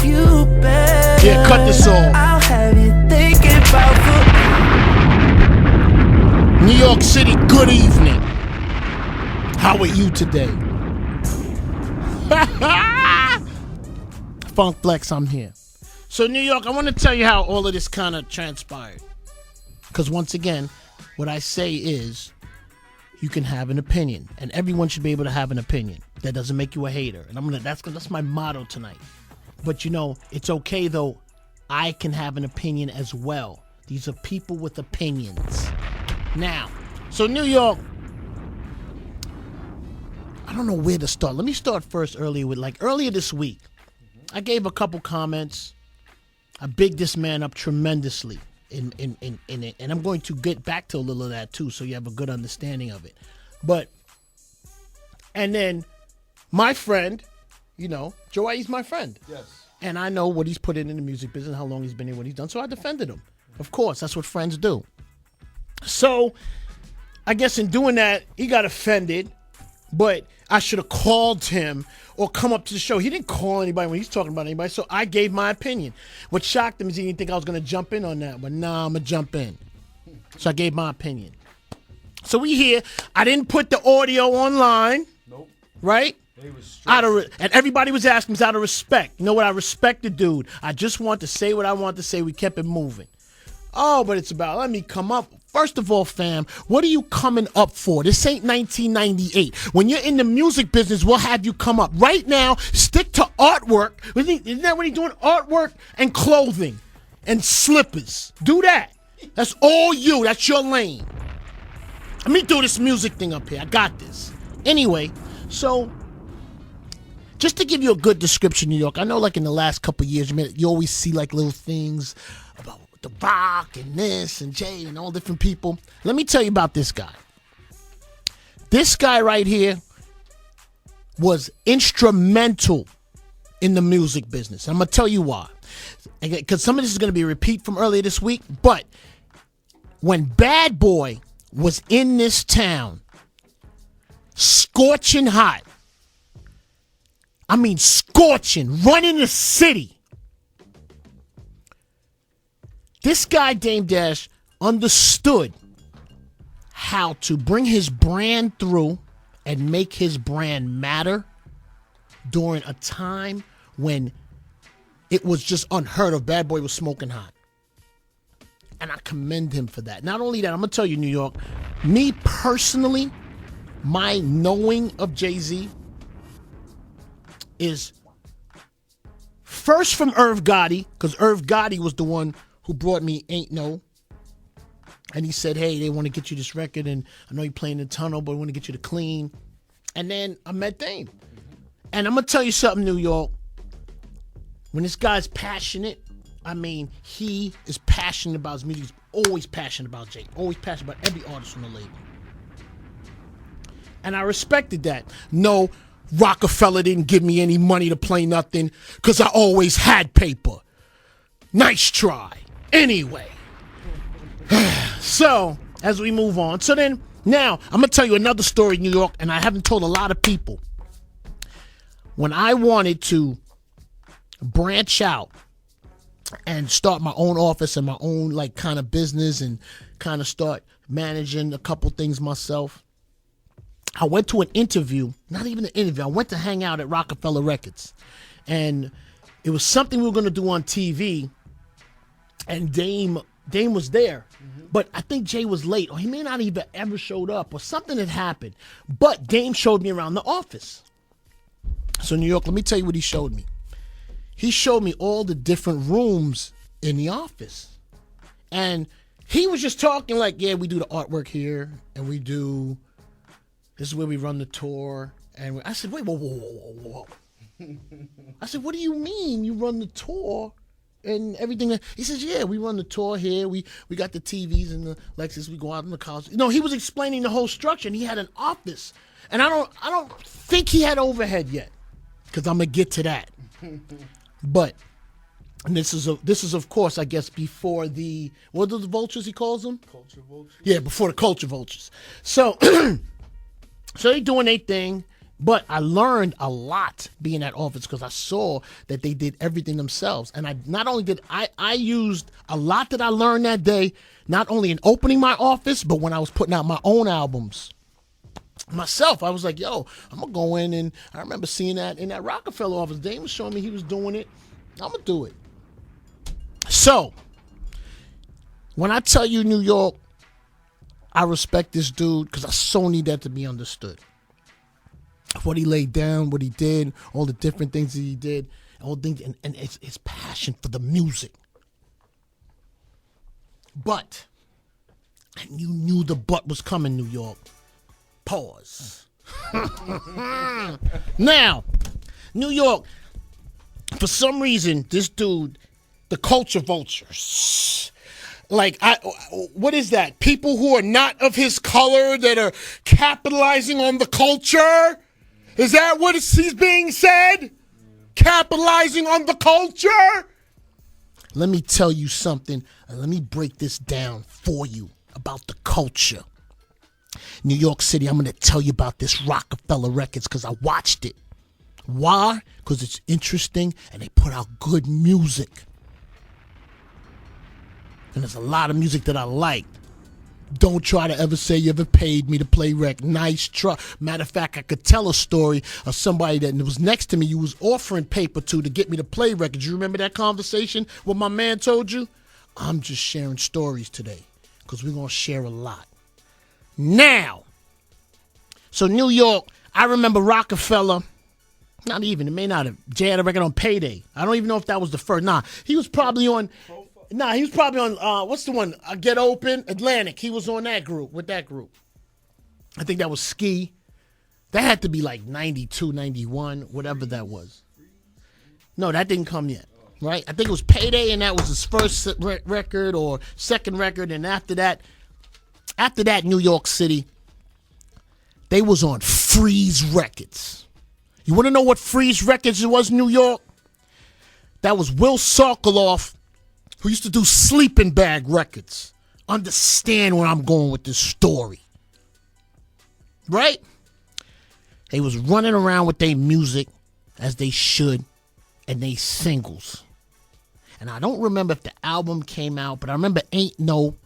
you better. Yeah, cut this off. I'll have you thinking about New York City, good evening. How are you today? Funk Flex, I'm here. So New York, I want to tell you how all of this kind of transpired. Because once again, what I say is, you can have an opinion, and everyone should be able to have an opinion. That doesn't make you a hater, and that's my motto tonight. But you know, it's okay though. I can have an opinion as well. These are people with opinions. Now, so New York, I don't know where to start. Let me start first earlier this week. I gave a couple comments. I bigged this man up tremendously in it. And I'm going to get back to a little of that too, so you have a good understanding of it. And then my friend, you know, Joie, he's my friend. Yes. And I know what he's put in the music business, how long he's been here, what he's done. So I defended him. Of course, that's what friends do. So I guess in doing that, he got offended. But I should have called him or come up to the show. He didn't call anybody when he's talking about anybody, so I gave my opinion. What shocked him is he didn't think I was going to jump in on that, but nah, I'm going to jump in. So I gave my opinion. So we here. I didn't put the audio online. Nope. Right? And everybody was asking me out of respect. You know what? I respect the dude. I just want to say what I want to say. We kept it moving. Oh, but it's about, let me come up. First of all, fam, what are you coming up for? This ain't 1998. When you're in the music business, we'll have you come up. Right now, stick to artwork. Isn't that what he's doing? Artwork and clothing and slippers. Do that. That's all you. That's your lane. Let me do this music thing up here. I got this. Anyway, so just to give you a good description, New York, I know like in the last couple of years, you always see like little things about The Rock and this and Jay and all different people. Let me tell you about this guy. This guy right here was instrumental in the music business. I'm going to tell you why. Because some of this is going to be a repeat from earlier this week. But when Bad Boy was in this town, scorching hot, I mean scorching, running the city, this guy, Dame Dash, understood how to bring his brand through and make his brand matter during a time when it was just unheard of. Bad Boy was smoking hot. And I commend him for that. Not only that, I'm going to tell you, New York, me personally, my knowing of Jay-Z is first from Irv Gotti, because Irv Gotti was the one who brought me Ain't No. And he said, hey, they want to get you this record, and I know you're playing the tunnel, but we want to get you to clean. And then I met Dame. And I'm going to tell you something, New York. When this guy's passionate, I mean, he is passionate about his music. He's always passionate about Jay. Always passionate about every artist on the label. And I respected that. No, Rockefeller didn't give me any money to play nothing because I always had paper. Nice try. Anyway, so as we move on, so then now I'm gonna tell you another story, New York, and I haven't told a lot of people. When I wanted to branch out and start my own office and my own like kind of business and kind of start managing a couple things myself, I went to an interview, not even an interview. I went to hang out at Rockefeller Records, and it was something we were gonna do on TV. And Dame was there, but I think Jay was late, or he may not even ever showed up, or something had happened. But Dame showed me around the office. So New York, let me tell you what he showed me. He showed me all the different rooms in the office, and he was just talking like, "Yeah, we do the artwork here, and we do. This is where we run the tour." And I said, "Wait, whoa. I said, "What do you mean you run the tour?" And everything. He says, yeah, we run the tour here. We got the TVs and the Lexus. We go out in the cars. You know, he was explaining the whole structure, and he had an office. And I don't think he had overhead yet, because I'm gonna get to that. But and this is of course, I guess, before the, what are the vultures he calls them? Culture vultures. Yeah, before the culture vultures. So so they doing their thing. But I learned a lot being at office because I saw that they did everything themselves. And I not only did I used a lot that I learned that day, not only in opening my office, but when I was putting out my own albums. Myself, I was like, yo, I'm going to go in, and I remember seeing that in that Rockefeller office. Dame was showing me he was doing it. I'm going to do it. So, when I tell you New York, I respect this dude because I so need that to be understood. What he laid down, what he did, all the different things that he did, all things, and his passion for the music. But, and you knew the butt was coming, New York. Pause. Now, New York, for some reason, this dude, the culture vultures, like, what is that? People who are not of his color that are capitalizing on the culture? Is that what he's being said? Capitalizing on the culture? Let me tell you something, and let me break this down for you about the culture. New York City, I'm going to tell you about this Rockefeller Records because I watched it. Why? Because it's interesting and they put out good music. And there's a lot of music that I like. Don't try to ever say you ever paid me to play rec. Nice try. Matter of fact, I could tell a story of somebody that was next to me you was offering paper to get me to play records. You remember that conversation? What my man told you? I'm just sharing stories today because we're going to share a lot. Now, so New York, I remember Rockefeller, not even, it may not have, Jay had a record on Payday. I don't even know if that was the first. He was probably on, what's the one, Get Open, Atlantic. He was on that group, with that group. I think that was Ski. That had to be like 92, 91, whatever that was. No, that didn't come yet, right? I think it was Payday, and that was his first record or second record, and after that, New York City, they was on Freeze Records. You want to know what Freeze Records was in New York? That was Will Sokoloff, who used to do Sleeping Bag Records. Understand where I'm going with this story. Right? They was running around with their music as they should and they singles. And I don't remember if the album came out, but I remember Ain't No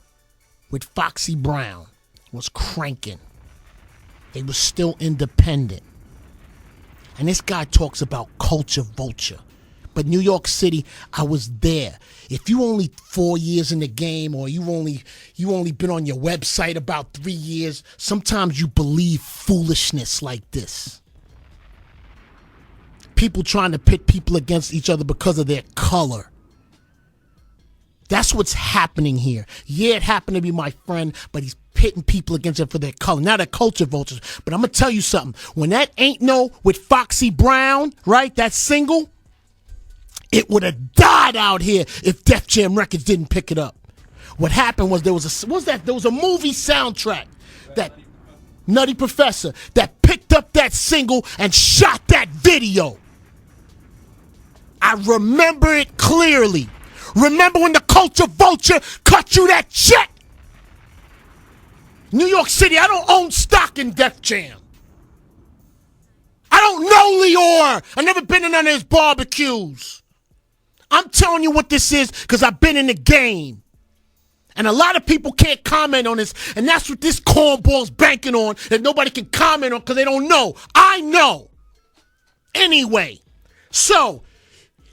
with Foxy Brown was cranking. They was still independent. And this guy talks about culture vulture. But New York City, I was there. If you only 4 years in the game or you only been on your website about 3 years, sometimes you believe foolishness like this. People trying to pit people against each other because of their color. That's what's happening here. Yeah, it happened to be my friend, but he's pitting people against it for their color. Now they're culture vultures. But I'm going to tell you something. When that Ain't No with Foxy Brown, right, that single, it would have died out here if Def Jam Records didn't pick it up. What happened was there was a movie soundtrack, that Nutty Professor, that picked up that single and shot that video. I remember it clearly. Remember when the culture vulture cut you that check? New York City, I don't own stock in Def Jam. I don't know Lyor. I've never been in none of his barbecues. I'm telling you what this is because I've been in the game. And a lot of people can't comment on this, and that's what this cornball's banking on, that nobody can comment on because they don't know. I know. Anyway, so,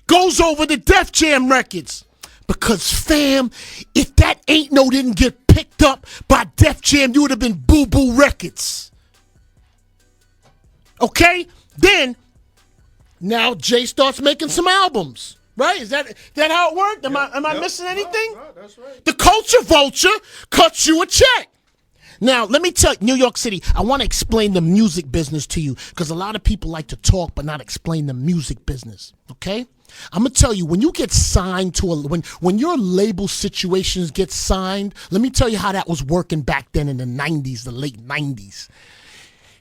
goes over the Def Jam Records. Because, fam, if that Ain't No didn't get picked up by Def Jam, you would have been Boo Boo Records. Okay? Then, now Jay starts making some albums. Right? Is that how it worked? Am I missing anything? No, that's right. The culture vulture cuts you a check. Now, let me tell you, New York City, I want to explain the music business to you because a lot of people like to talk but not explain the music business. Okay? I'm going to tell you, when you get signed to when your label situations get signed, let me tell you how that was working back then in the 90s, the late 90s.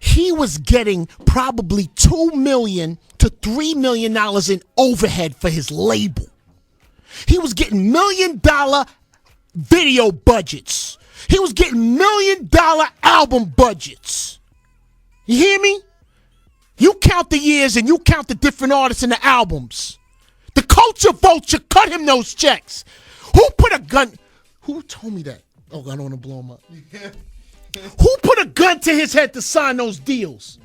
He was getting probably $2 million to $3 million in overhead for his label. He was getting $1 million video budgets. He was getting $1 million album budgets. You hear me? You count the years and you count the different artists and the albums. The culture vulture cut him those checks. Who put a gun? Who told me that? Oh, I don't want to blow him up. Who put a gun to his head to sign those deals?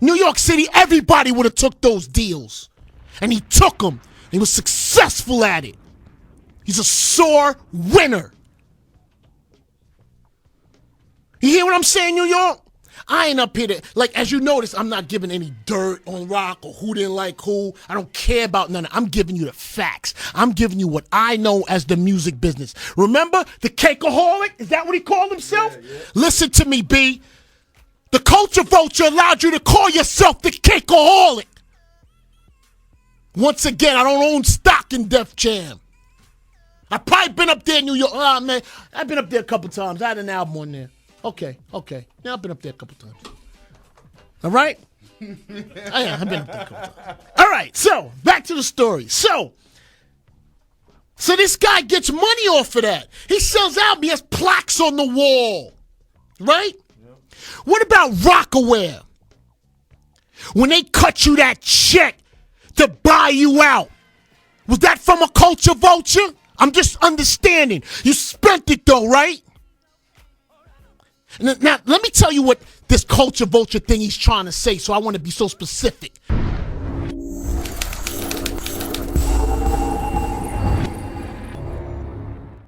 New York City, everybody would have took those deals. And he took them. He was successful at it. He's a sore winner. You hear what I'm saying, New York? I ain't up here to, like, as you notice, I'm not giving any dirt on Rock or who didn't like who. I don't care about none of that. I'm giving you the facts. I'm giving you what I know as the music business. Remember the cakeaholic? Is that what he called himself? Yeah. Listen to me, B. The culture vulture allowed you to call yourself the cakeaholic. Once again, I don't own stock in Def Jam. I've probably been up there in New York. Oh, man, I've been up there a couple times. I had an album on there. Okay. Now I've been up there a couple times. All right? Yeah, I've been up there a couple times. All right, so back to the story. So this guy gets money off of that. He sells out. He has plaques on the wall. Right? Yep. What about Rockaware? When they cut you that check to buy you out, was that from a culture vulture? I'm just understanding. You spent it though, right? Now, let me tell you what this culture vulture thing he's trying to say, so I want to be so specific.